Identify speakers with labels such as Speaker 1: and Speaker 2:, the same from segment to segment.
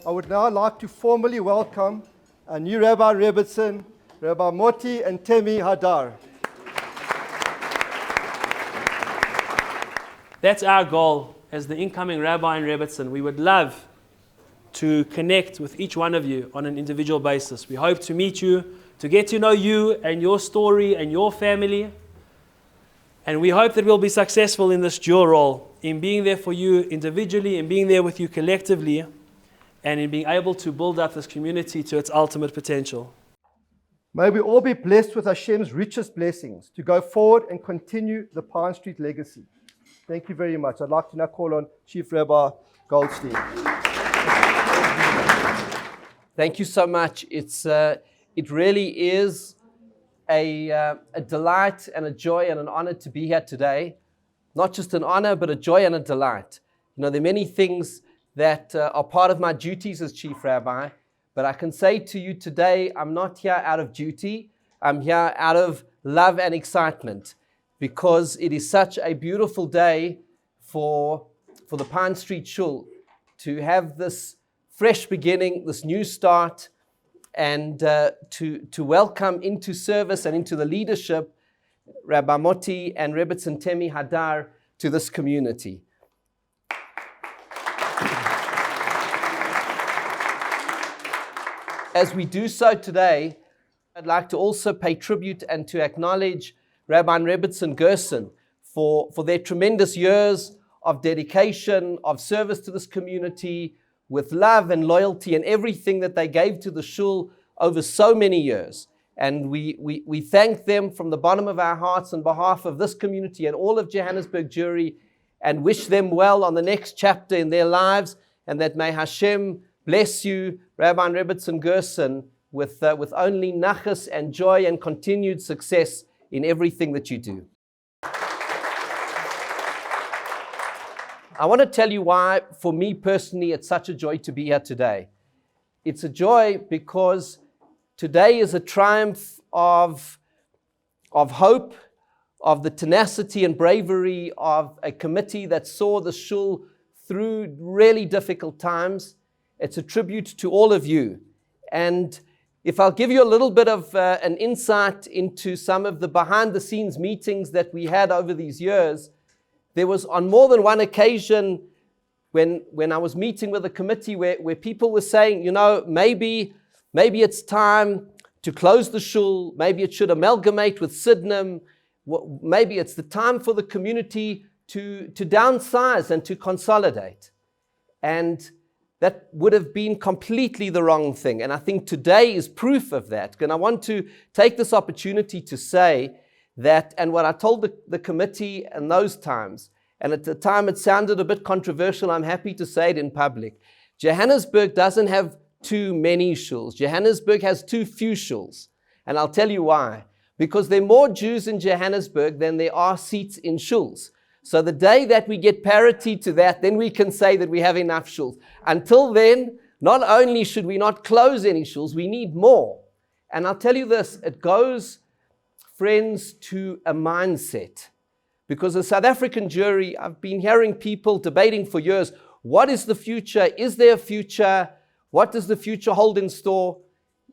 Speaker 1: I would now like to formally welcome our new Rabbi Rebbitzin, Rabbi Moti and Temi Hadar.
Speaker 2: That's our goal as the incoming Rabbi and Rebbitzin. We would love to connect with each one of you on an individual basis. We hope to meet you, to get to know you and your story and your family. And we hope that we'll be successful in this dual role, in being there for you individually, in being there with you collectively, and in being able to build up this community to its ultimate potential.
Speaker 1: May we all be blessed with Hashem's richest blessings to go forward and continue the Pine Street legacy. Thank you very much. I'd like to now call on Chief Rabbi Goldstein.
Speaker 3: Thank you so much. It really is a delight and a joy and an honor to be here today. Not just an honor, but a joy and a delight. You know, there are many things that are part of my duties as Chief Rabbi, but I can say to you today, I'm not here out of duty. I'm here out of love and excitement, because it is such a beautiful day for the Pine Street Shul to have this fresh beginning, this new start, and to welcome into service and into the leadership Rabbi Moti and Rebbitzin Temi Hadar to this community. As we do so today, I'd like to also pay tribute and to acknowledge Rabbi and Rebbitzin Gerson for their tremendous years of dedication, of service to this community, with love and loyalty and everything that they gave to the shul over so many years. And we thank them from the bottom of our hearts on behalf of this community and all of Johannesburg Jewry, and wish them well on the next chapter in their lives, and that may Hashem bless you, Rabbi and Rebbitzin Gerson, with only nachas and joy and continued success in everything that you do. I want to tell you why, for me personally, it's such a joy to be here today. It's a joy because today is a triumph of hope, of the tenacity and bravery of a committee that saw the shul through really difficult times. It's a tribute to all of you. And if I'll give you a little bit of an insight into some of the behind-the-scenes meetings that we had over these years, there was on more than one occasion when I was meeting with a committee where people were saying, you know, maybe it's time to close the shul, maybe it should amalgamate with Sydenham, maybe it's the time for the community to downsize and to consolidate. And that would have been completely the wrong thing. And I think today is proof of that. And I want to take this opportunity to say that, and what I told the committee in those times, and at the time it sounded a bit controversial, I'm happy to say it in public. Johannesburg doesn't have too many shuls. Johannesburg has too few shuls. And I'll tell you why. Because there are more Jews in Johannesburg than there are seats in shuls. So the day that we get parity to that, then we can say that we have enough shuls. Until then, not only should we not close any shuls, we need more. And I'll tell you this, it goes, friends, to a mindset. Because as South African Jewry, I've been hearing people debating for years, what is the future? Is there a future? What does the future hold in store?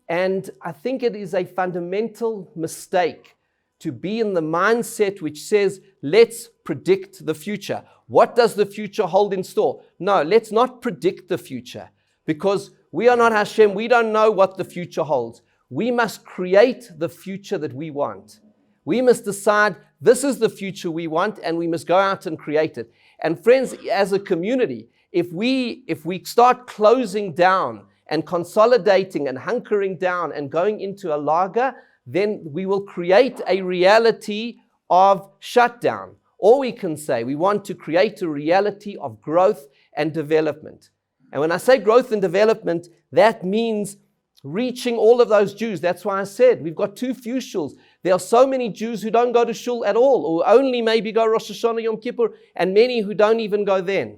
Speaker 3: And I think it is a fundamental mistake to be in the mindset which says, let's predict the future. What does the future hold in store? No, let's not predict the future, because we are not Hashem. We don't know what the future holds. We must create the future that we want. We must decide this is the future we want, and we must go out and create it. And friends, as a community, if we start closing down and consolidating and hunkering down and going into a lager, then we will create a reality of shutdown. Or we can say we want to create a reality of growth and development. And when I say growth and development, that means reaching all of those Jews. That's why I said we've got too few shuls. There are so many Jews who don't go to shul at all, or only maybe go Rosh Hashanah, Yom Kippur, and many who don't even go then,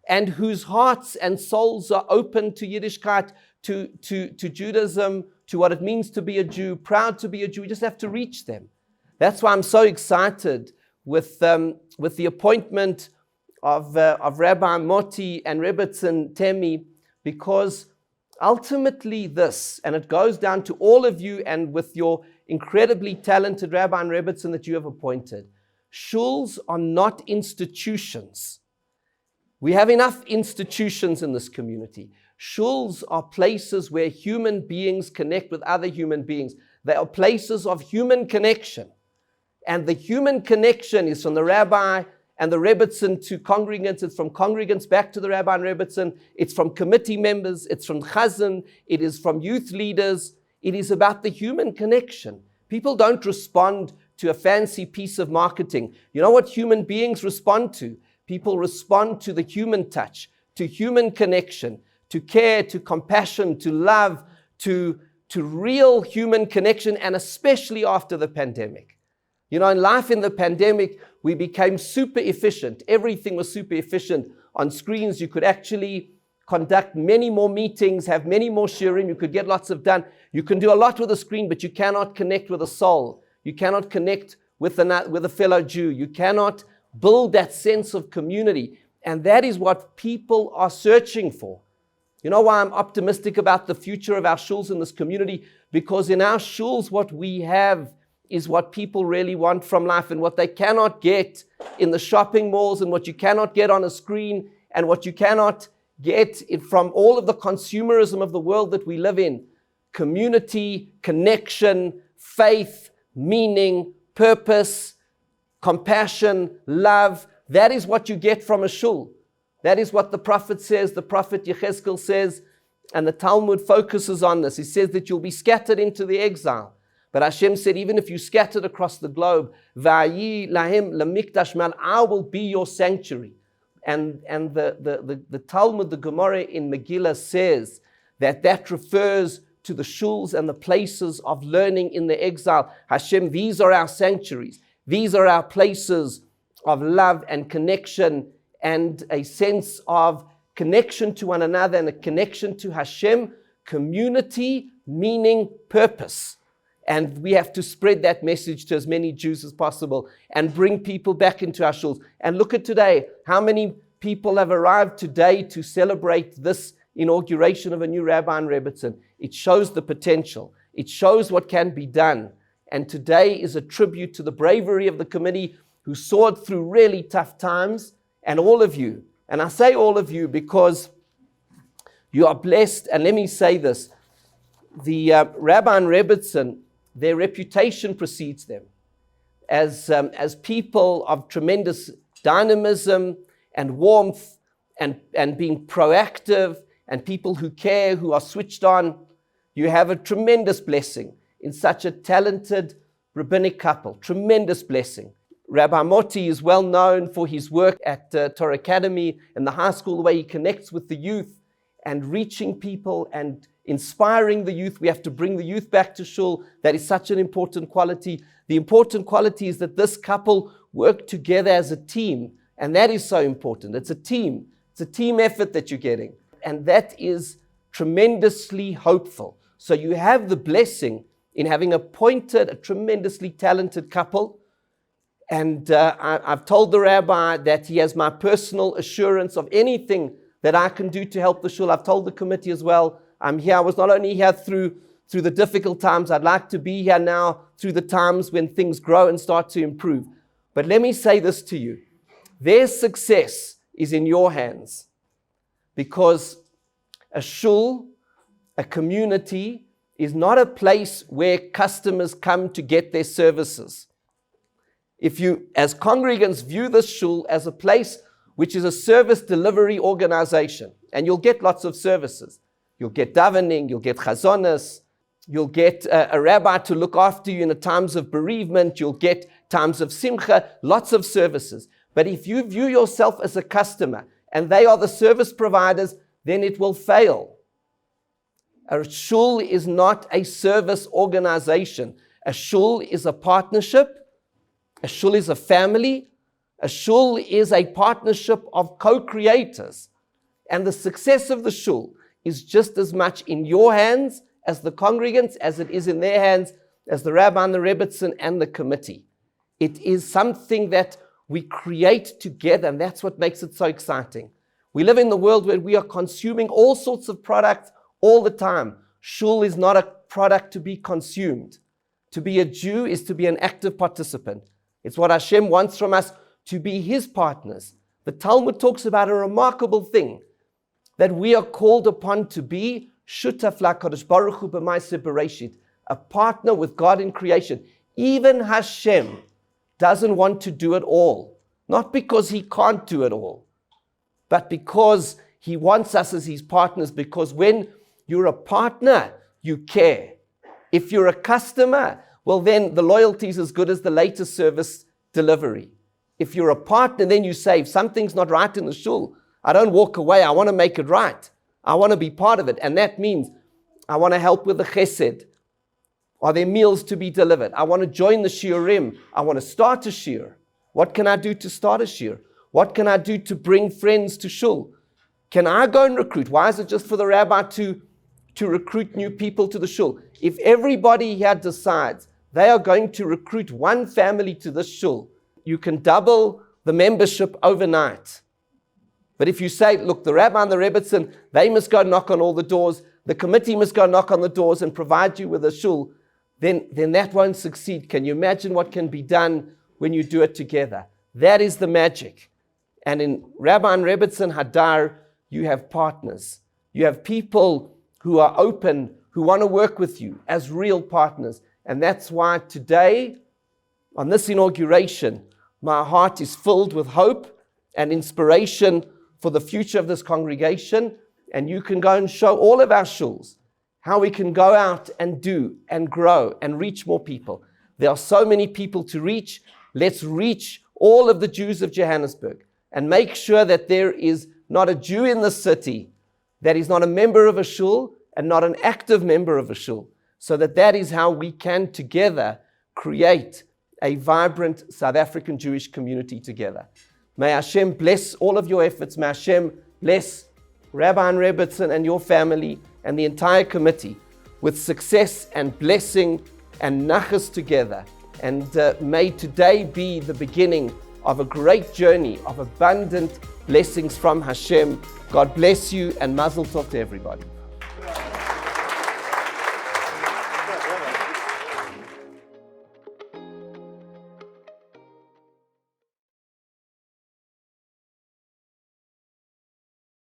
Speaker 3: and whose hearts and souls are open to Yiddishkeit, to Judaism, to what it means to be a Jew, proud to be a Jew. We just have to reach them. That's why I'm so excited with the appointment of Rabbi Moti and Rebbitzin Temi because ultimately this, and it goes down to all of you and with your incredibly talented Rabbi and Rebbitzin that you have appointed, shuls are not institutions. We have enough institutions in this community. Shuls are places where human beings connect with other human beings. They are places of human connection. And the human connection is from the rabbi and the rebbitzin to congregants. It's from congregants back to the rabbi and rebbitzin. It's from committee members. It's from chazan. It is from youth leaders. It is about the human connection. People don't respond to a fancy piece of marketing. You know what human beings respond to? People respond to the human touch, to human connection, to care, to compassion, to love, to real human connection, and especially after the pandemic. You know, in life in the pandemic, we became super efficient. Everything was super efficient. On screens, you could actually conduct many more meetings, have many more shiurim. You could get lots of done. You can do a lot with a screen, but you cannot connect with a soul. You cannot connect with a fellow Jew. You cannot build that sense of community. And that is what people are searching for. You know why I'm optimistic about the future of our shuls in this community? Because in our shuls, what we have is what people really want from life, and what they cannot get in the shopping malls, and what you cannot get on a screen, and what you cannot get from all of the consumerism of the world that we live in. Community, connection, faith, meaning, purpose, compassion, love. That is what you get from a shul. That is what the prophet says, the prophet Yechezkel says, and the Talmud focuses on this. He says that you'll be scattered into the exile. But Hashem said, even if you scattered across the globe, Va'yi lahem lamikdash mal, I will be your sanctuary. And the Talmud, the Gemara in Megillah says that refers to the shuls and the places of learning in the exile. Hashem, these are our sanctuaries. These are our places of love and connection and a sense of connection to one another and a connection to Hashem, community, meaning, purpose. And we have to spread that message to as many Jews as possible and bring people back into our shuls. And look at today, how many people have arrived today to celebrate this inauguration of a new rabbi and rebbitzin. It shows the potential. It shows what can be done. And today is a tribute to the bravery of the committee who soared through really tough times, and all of you. And I say all of you because you are blessed. And let me say this. The rabbi and rebbitzin, their reputation precedes them as people of tremendous dynamism and warmth and being proactive and people who care, who are switched on. You have a tremendous blessing in such a talented rabbinic couple. Tremendous blessing. Rabbi Moti is well known for his work at Torah Academy and the high school, the way he connects with the youth and reaching people and inspiring the youth. We have to bring the youth back to shul. That is such an important quality. The important quality is that this couple work together as a team, and that is so important. It's a team. It's a team effort that you're getting, and that is tremendously hopeful. So you have the blessing in having appointed a tremendously talented couple. And I've told the rabbi that he has my personal assurance of anything that I can do to help the shul. I've told the committee as well. I'm here. I was not only here through the difficult times. I'd like to be here now through the times when things grow and start to improve. But let me say this to you. Their success is in your hands, because a shul, a community, is not a place where customers come to get their services. If you, as congregants, view this shul as a place which is a service delivery organization, and you'll get lots of services. You'll get davening, you'll get chazonas, you'll get a rabbi to look after you in the times of bereavement, you'll get times of simcha, lots of services. But if you view yourself as a customer and they are the service providers, then it will fail. A shul is not a service organization. A shul is a partnership. A shul is a family. A shul is a partnership of co-creators. And the success of the shul is just as much in your hands as the congregants, as it is in their hands as the rabbi and the rebbitzin and the committee. It is something that we create together, and that's what makes it so exciting. We live in the world where we are consuming all sorts of products all the time. Shul is not a product to be consumed. To be a Jew is to be an active participant. It's what Hashem wants from us, to be His partners. The Talmud talks about a remarkable thing, that we are called upon to be shutaf lakadosh baruch hu b'maaseh bereshit, a partner with God in creation. Even Hashem doesn't want to do it all, not because He can't do it all, but because He wants us as His partners, because when you're a partner, you care. If you're a customer, well then the loyalty is as good as the latest service delivery. If you're a partner, then you say, if something's not right in the shul, I don't walk away, I want to make it right. I want to be part of it. And that means I want to help with the chesed. Are there meals to be delivered? I want to join the shiurim. I want to start a shiur. What can I do to start a shiur? What can I do to bring friends to shul? Can I go and recruit? Why is it just for the rabbi to recruit new people to the shul? If everybody here decides they are going to recruit one family to this shul, you can double the membership overnight. But if you say, look, the rabbi and the rebbitzin, they must go knock on all the doors, the committee must go knock on the doors and provide you with a shul, then that won't succeed. Can you imagine what can be done when you do it together? That is the magic. And in Rabbi and Rebbitzin Hadar, you have partners. You have people who are open, who want to work with you as real partners. And that's why today, on this inauguration, my heart is filled with hope and inspiration for the future of this congregation. And you can go and show all of our shuls how we can go out and do and grow and reach more people. There are so many people to reach. Let's reach all of the Jews of Johannesburg and make sure that there is not a Jew in the city that is not a member of a shul and not an active member of a shul, so that is how we can together create a vibrant South African Jewish community together. May Hashem bless all of your efforts. May Hashem bless Rabbi and Rebbitzin and your family and the entire committee with success and blessing and nachas together. And may today be the beginning of a great journey of abundant blessings from Hashem. God bless you and mazel tov to everybody.